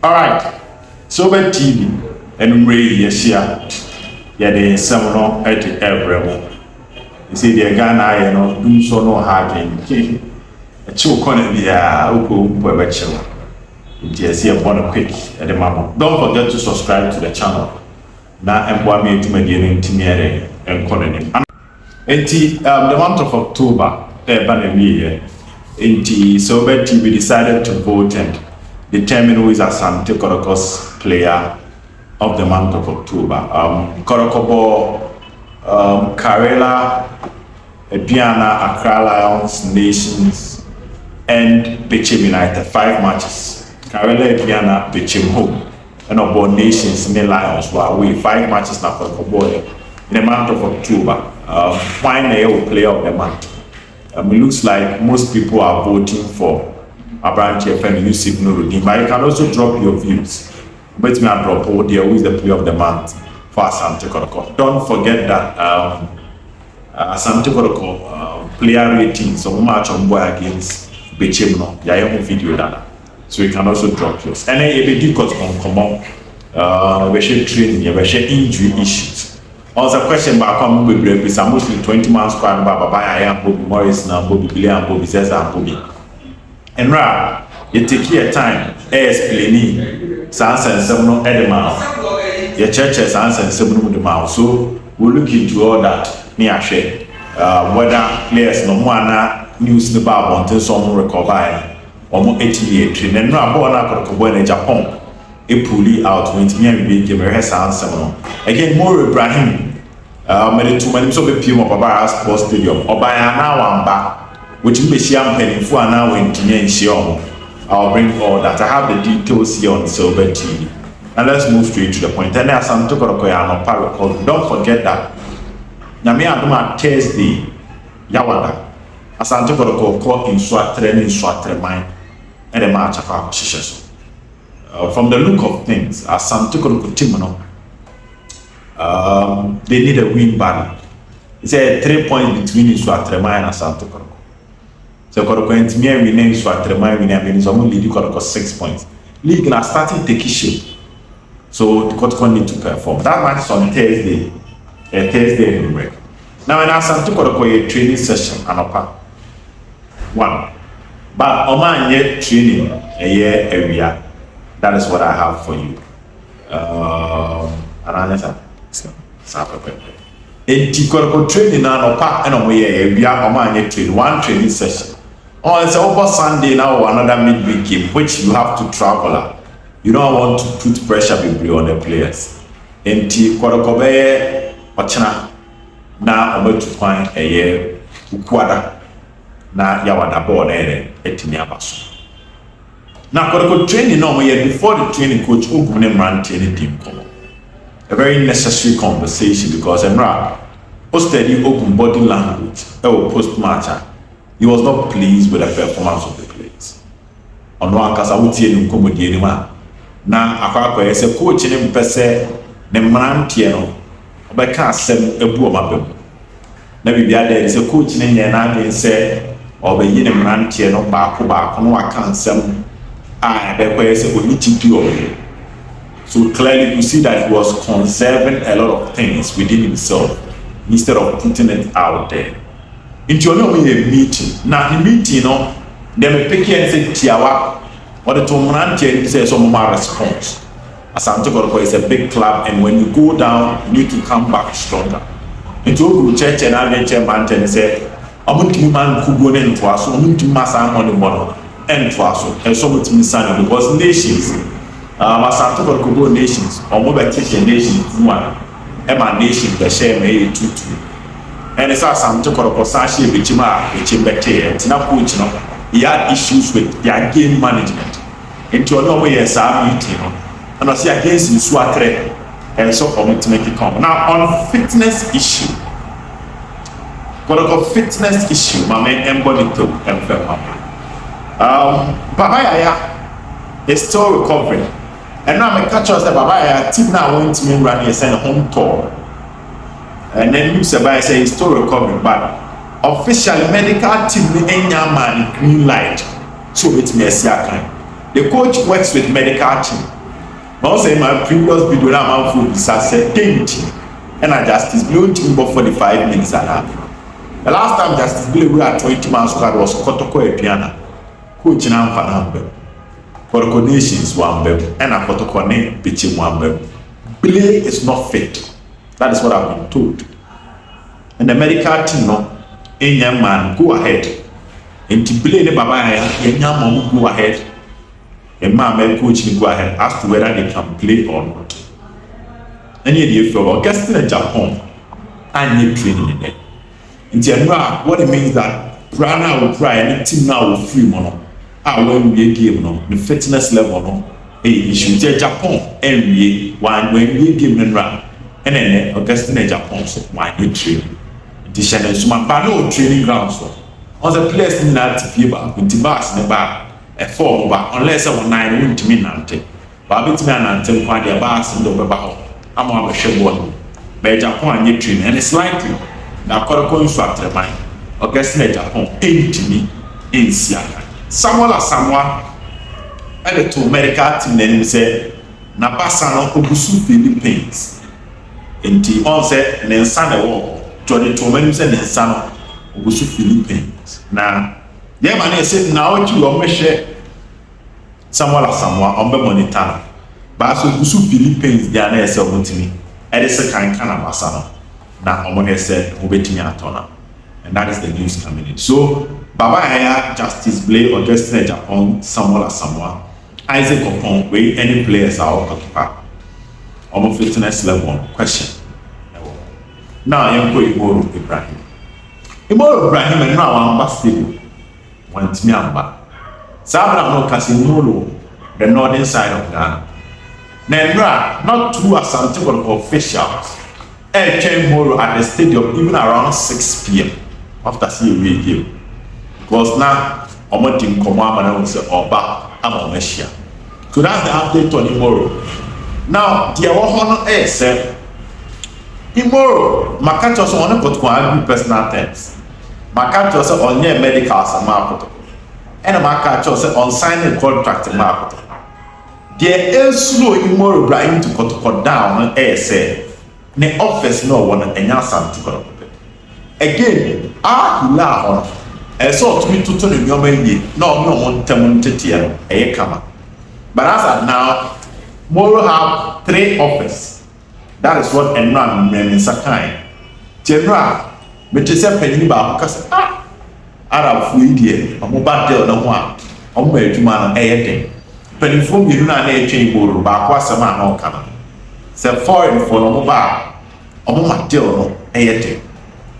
All right. So by TV and radio share. Yeah, the seminal at the airbremo. You see the Ghana, you know, do so no hard thing. A chill corner be a uku chill. Just see a quick at the moment. Don't forget to subscribe to the channel. Now and boy me to me and colony. And the month of October, so by TV decided to vote and determine who is Asante Kotoko's player of the month of October. Kotoko, Karela, Aduana, Accra Lions, Nations, and Bechem United. 5 matches. Karela, Aduana, Bechem home. And about Nations and the Lions were away. 5 matches now for Kotoko in the month of October. Final player of the month. It looks like most people are voting for Abranche and Yusuf Nuruddin, but you can also drop your views. But me I drop who is the player of the month for Asante Kotoko. Don't forget that Asante Kotoko player rating so much on boy against Bechem no. Yeah, I have a video that. So you can also drop yours. And then if you do come on, we should training, we should injury issues. Also, question about come with breakfast. Mostly 20 months squad by Baba Yahaya Agyapong Morris and Bobby Billy and Bobby Cesar and Bobby. And right, you take your time, explaining Sans and Seminole Edema. Your churches Sans and Seminole the mouth. So we'll look into all that near share. Whether players no more news the Bible until some recover or more 88 train. And now, born out of Japan. A pulley out with me and be given her Seminole. Again, Imoro Ibrahim. Many too many so be pure of Baba Sports Stadium. Or by an hour and back, which may see I'm penny for an hour in Tian. I'll bring all that. I have the details here on Silver TV. And let's move straight to the point. And there's some talk about don't forget that. Nami Aduma Thursday, Yawada. Asante Kotoko in Swatre mine, and the match of our positions. From the look of things, Asante Kotoko Timano. They need a win badly. It's a 3 points between Swatreman and Asante Kotoko. So Kotoko and me we name Swatreman, we name some lead Kotoko 6 points. League now starting taking shape. So the Kotoko need to perform. That match is on Thursday. A Thursday in the break. Now in Asante Kotoko a training session and upper. 1. But Oman yet training a year area. That is what I have for you. A Kotoko training now pack and away we are Oman train 1 training session. Oh, it's over Sunday now another midweek game which you have to travel. You don't want to put pressure on the players. And Kotoko be Ochana now about to find a year Ukwada na Yawada born etiniabaso. Now Kotoko training no before the training coach open and run training team come. A very necessary conversation because Emra study open body language post match. He was not pleased with the performance of the players. On one case, I would see him come with the anima. Now, I say coach in person, the man Tiano, but can't send a poor map. Maybe the other is a coach in the and say, or the yin man Tiano back, no, I can't send. There was a we need to do. So clearly, you see that he was conserving a lot of things within himself instead of putting it out there. Into a meeting. Now, the meeting, they may pick and say, Tiawa, or the Tomanti says some more response. Asante Kotoko is a big club, and when you go down, you need to come back stronger. Into a church and I get mountain and say, I'm going to man who go into us, I'm going to mass on the model, and to us, and so much misunderstanding because nations, Asante Kotoko nations, or mobile nations, one, Emma nation, the share may 2-2. And it's Asante Kotoko Sashi Bichima, Bichimbete, and Tinapuchino. He had issues with their game management. Into another way, as I'm meeting, and I see against in Swatre, and so on to make it come. Now, on fitness issue, Kotoko fitness issue, my man embodied to Baba Yahaya is still recovering. And now I catch us that Baba Yahaya team now went to me run here, send a home tour. And then you say he's still recovering, but officially medical team any man green light so it may see a kind. The coach works with medical team. Now say my previous video now man for said 10 and I Justice Blue team for 45 minutes and a half. The last time Justice Blue we had 20 man squad was Kotoko Epiana. Coach now for number. Kotoko Nations one beb and a Kotoko name pitching one beb. Blue is not fit. That is what I've been told. And the medical team no, in young man go ahead. And to play the Baba Yahaya Agyapong go ahead. A man coach go ahead as to whether they can play or not. And yet if you're Augustine in Japan, I need training in it. In general, what it means that Prana will try and team now will free mono. I when we game no, the fitness level no. You should tell Japan and we when we game and run. And then Augustine in Japan so why need training? The channel so my no training ground so. On the place in that fever with the bars in the bar. A form but unless I want 9 wouldn't mean nothing. But it's man until quite the bars in the Baba. I'm on a ship one. By Japan you train and it's likely that Kotoko instructor mine. Augustine Japan ain't me in Siaka. Asamoah at the two medical team then said Napasano Obusu Philippines. In the onset and then Sunday war. Johnny Tomen said in Sano Obusu Philippines. Now yeah, man, I said now you are measure Asamoah on the monitor. But so Busu Philippines, they are not selling to me. And it's a kind of Masano. Now, I'm said, Obetimi Atona. And that is the news coming in. So, Baba Yahaya, Justice Blay, Augustine Agyapong, Asamoah, Isaac Opon, where any players are occupied. On fitness level, question. Now, I'm going to Imoro Ibrahim. Imoro Ibrahim, and now I'm back want me amba. Sabra no Casimolo, the northern side of Ghana. Nendra, not two Asante Kotoko officials. Came Moro at the stadium even around 6 p.m. after seeing a game. Because now I'm team command and say Oba Amomeshia. So that's the update on Imoro. Now the honor is Imoro Makatos on a personal terms. Makacho say on your medical Asamoah and a Makacho say on signing contract market. There is slow Imoro Ibrahim to Kotoko down say ne office no one and Asante Kotoko. Again, hila on so to me to turn in your menu no one temuntetia a kama. But as of now, Moro have 3 offices. That is what and none means a kind. General But you say penny ba because Arab food I'm about there no one. I'm very to man anything. Penny from you na na change board ba kwa sama no kana. Say foreign for no ba. I'm about there no anything.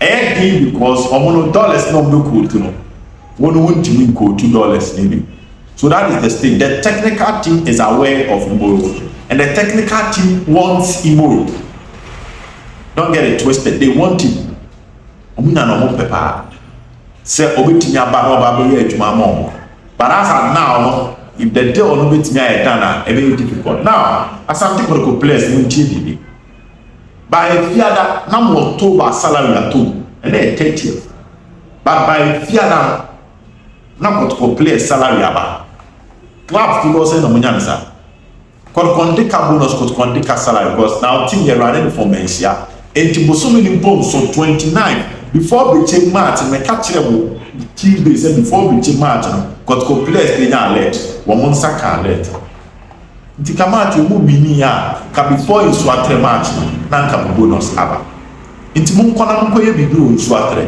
Anything because no dollars no be cool to no. One won't mean go $2 maybe. So that is the state. The technical team is aware of Imoro and the technical team wants Imoro. Don't get it twisted. They want him. Omuna no mo pepa say obetimi aba no ba be adwuma mo but as at now if the deal no betimi aye dana e be difficult now Asante Kotoko players no tie bibi by fiada na mo October salary ato and e 30th but by fiada na Kotoko players salary aba club figure say no munya nsa Kotoko ndika bonus Kotoko ndika salary because now team you running for Mensia enti bosomi ni bomb so 29 before we change match me catch them Tuesday say before we change match Kotoko players dey na alert one saka alert nti ka match mu mini ya ka before you swatre match na nka bonus aba nti mun kona mun koye bibi o swatre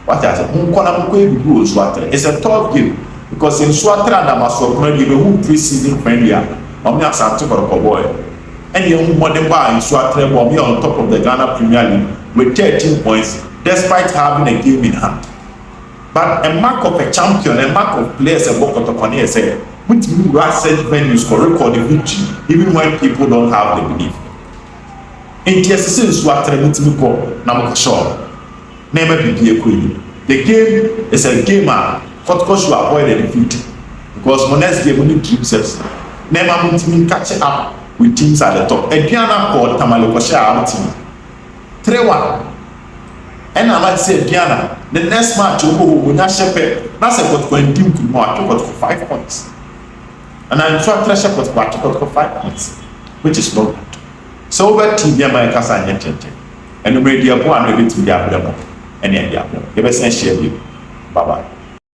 what I say mun kona mun koye bibi o swatre it's a tough game because in swatre and amaso kono you who pre-season friendly am na Asante Kotoko boy and you modern bar in swatre bomb on top of the Ghana Premier League with 13 points despite having a game in hand. But a mark of a champion, a mark of players and work Kotoko say, which means set venues for record the victory, even when people don't have the belief. In TSC is what I need to go, Namakashaw. Never be a queen. The game is a game, Kotoko should avoid the defeat. Because my next game only dream sets. Never mean catching up with teams at the top. A Diana called Tamalokosha our team. 3-1. And I might say Diana, the next match you go when you shepherd, that's a Kotoko and team could more for 5 points. And I'm trying to share with back to 5 minutes, which is not good. So over TV my casa and and the radio one will be to the abdomen and the abdomen. You best share you. Bye bye.